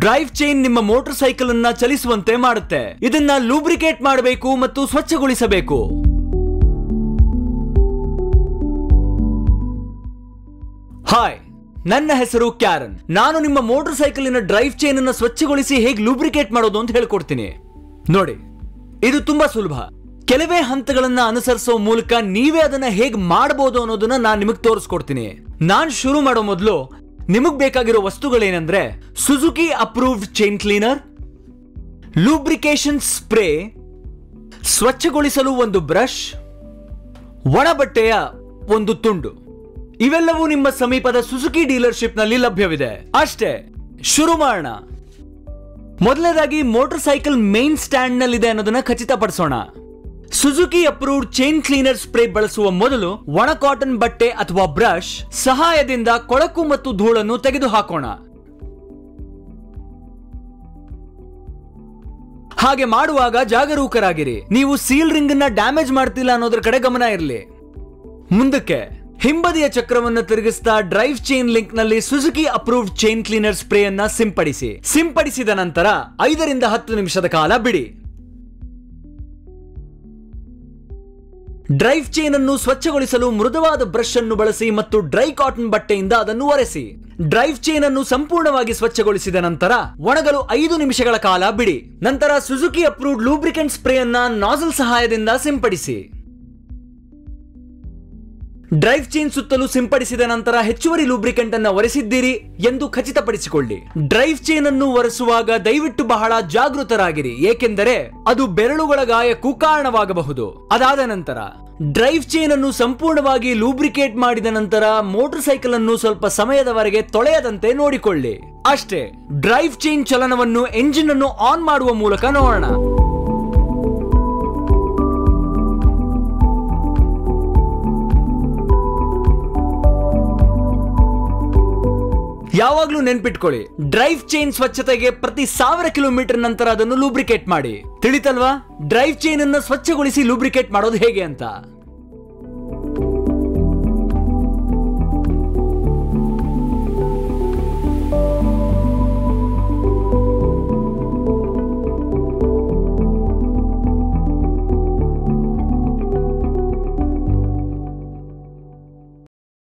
Drive chain ನಿಮ್ಮ motor cycle ಅನ್ನ ಚಲಿಸುವಂತೆ ಮಾಡುತ್ತೆ. ಇದನ್ನ ಲೂಬ್ರಿಕೇಟ್ ಮಾಡಬೇಕು ಮತ್ತು ಸ್ವಚ್ಛಗೊಳಿಸಬೇಕು. ಹಾಯ್, ನನ್ನ ಹೆಸರು ಕ್ಯಾರನ್. ನಾನು ನಿಮ್ಮ ಮೋಟಾರ್ ಸೈಕಲಿನ ಡ್ರೈವ್ ಚೈನ್ ಅನ್ನು ಸ್ವಚ್ಛಗೊಳಿಸಿ ಹೇಗೆ ಲೂಬ್ರಿಕೇಟ್ ಮಾಡೋದು ಅಂತ ಹೇಳ್ಕೊಡ್ತೀನಿ. ನೋಡಿ, ಇದು ತುಂಬಾ ಸುಲಭ. ಕೆಲವೇ ಹಂತಗಳನ್ನ ಅನುಸರಿಸೋ ಮೂಲಕ ನೀವೇ ಅದನ್ನ ಹೇಗೆ ಮಾಡಬಹುದು ಅನ್ನೋದನ್ನ ನಾನು ನಿಮಗೆ ತೋರಿಸ್ಕೊಡ್ತೀನಿ. ನಾನು ಶುರು ಮಾಡೋ ಮೊದಲು ನಿಮಗ್ ಬೇಕಾಗಿರೋ ವಸ್ತುಗಳೇನೆಂದ್ರೆ Suzuki approved chain cleaner, lubrication spray, ಸ್ವಚ್ಛಗೊಳಿಸಲು ಒಂದು ಬ್ರಷ್, ಒಣ ಬಟ್ಟೆಯ ಒಂದು ತುಂಡು. ಇವೆಲ್ಲವೂ ನಿಮ್ಮ ಸಮೀಪದ ಸುಜುಕಿ ಡೀಲರ್ಶಿಪ್ ನಲ್ಲಿ ಲಭ್ಯವಿದೆ. ಅಷ್ಟೇ, ಶುರು ಮಾಡೋಣ. ಮೊದಲನೇದಾಗಿ ಮೋಟಾರ್ ಸೈಕಲ್ ಮೇನ್ ಸ್ಟ್ಯಾಂಡ್ ನಲ್ಲಿದೆ ಅನ್ನೋದನ್ನ ಖಚಿತಪಡಿಸೋಣ. Suzuki approved chain cleaner spray ಬಳಸುವ ಮೊದಲು ಒಣ ಕಾಟನ್ ಬಟ್ಟೆ ಅಥವಾ ಬ್ರಷ್ ಸಹಾಯದಿಂದ ಕೊಳಕು ಮತ್ತು ಧೂಳನ್ನು ತೆಗೆದುಹಾಕೋಣ. ಹಾಗೆ ಮಾಡುವಾಗ ಜಾಗರೂಕರಾಗಿರಿ. ನೀವು ಸೀಲ್ ರಿಂಗ್ ಅನ್ನ ಡ್ಯಾಮೇಜ್ ಮಾಡ್ತಿಲ್ಲ ಅನ್ನೋದ್ರ ಕಡೆ ಗಮನ ಇರಲಿ. ಮುಂದಕ್ಕೆ ಹಿಂಬದಿಯ ಚಕ್ರವನ್ನು ತಿರುಗಿಸ್ತಾ ಡ್ರೈವ್ ಚೈನ್ ಲಿಂಕ್ ನಲ್ಲಿ Suzuki approved chain cleaner spray ಅನ್ನ ಸಿಂಪಡಿಸಿದ ನಂತರ 5 ರಿಂದ 10 ನಿಮಿಷದ ಕಾಲ ಬಿಡಿ. ಡ್ರೈವ್ ಚೈನ್ ಅನ್ನು ಸ್ವಚ್ಛಗೊಳಿಸಲು ಮೃದುವಾದ ಬ್ರಷ್ ಅನ್ನು ಬಳಸಿ ಮತ್ತು ಡ್ರೈ ಕಾಟನ್ ಬಟ್ಟೆಯಿಂದ ಅದನ್ನು ಒರೆಸಿ. ಡ್ರೈವ್ ಚೈನ್ ಅನ್ನು ಸಂಪೂರ್ಣವಾಗಿ ಸ್ವಚ್ಛಗೊಳಿಸಿದ ನಂತರ ಒಣಗಲು 5 ನಿಮಿಷಗಳ ಕಾಲ ಬಿಡಿ. ನಂತರ ಸುಜುಕಿ ಅಪ್ರೂವ್ಡ್ ಲೂಬ್ರಿಕೆಂಟ್ ಸ್ಪ್ರೇ ಅನ್ನ ನಾಜಲ್ ಸಹಾಯದಿಂದ ಸಿಂಪಡಿಸಿ. ಡ್ರೈವ್ ಚೈನ್ ಸುತ್ತಲೂ ಸಿಂಪಡಿಸಿದ ನಂತರ ಹೆಚ್ಚುವರಿ ಲೂಬ್ರಿಕೆಂಟ್ ಅನ್ನು ಒರೆಸಿದ್ದೀರಿ ಎಂದು ಖಚಿತಪಡಿಸಿಕೊಳ್ಳಿ. ಡ್ರೈವ್ ಚೈನ್ ಅನ್ನು ಒರೆಸುವಾಗ ದಯವಿಟ್ಟು ಬಹಳ ಜಾಗೃತರಾಗಿರಿ, ಏಕೆಂದರೆ ಅದು ಬೆರಳುಗಳ ಗಾಯಕ್ಕೂ ಕಾರಣವಾಗಬಹುದು. ಅದಾದ ನಂತರ ಡ್ರೈವ್ ಚೈನ್ ಅನ್ನು ಸಂಪೂರ್ಣವಾಗಿ ಲೂಬ್ರಿಕೇಟ್ ಮಾಡಿದ ನಂತರ ಮೋಟಾರ್ ಸೈಕಲ್ ಅನ್ನು ಸ್ವಲ್ಪ ಸಮಯದವರೆಗೆ ತೊಳೆಯದಂತೆ ನೋಡಿಕೊಳ್ಳಿ. ಅಷ್ಟೇ, ಡ್ರೈವ್ ಚೈನ್ ಚಲನವನ್ನು ಎಂಜಿನ್ ಅನ್ನು ಆನ್ ಮಾಡುವ ಮೂಲಕ ನೋಡೋಣ. ಯಾವಾಗ್ಲೂ ನೆನ್ಪಿಟ್ಕೊಳ್ಳಿ, ಡ್ರೈವ್ ಚೈನ್ ಸ್ವಚ್ಛತೆಗೆ ಪ್ರತಿ 1000 ಕಿಲೋಮೀಟರ್ ನಂತರ ಅದನ್ನು ಲೂಬ್ರಿಕೇಟ್ ಮಾಡಿ. ತಿಳಿತಲ್ವಾ ಡ್ರೈವ್ ಚೈನ್ ಅನ್ನು ಸ್ವಚ್ಛಗೊಳಿಸಿ ಲೂಬ್ರಿಕೇಟ್ ಮಾಡೋದು ಹೇಗೆ ಅಂತ?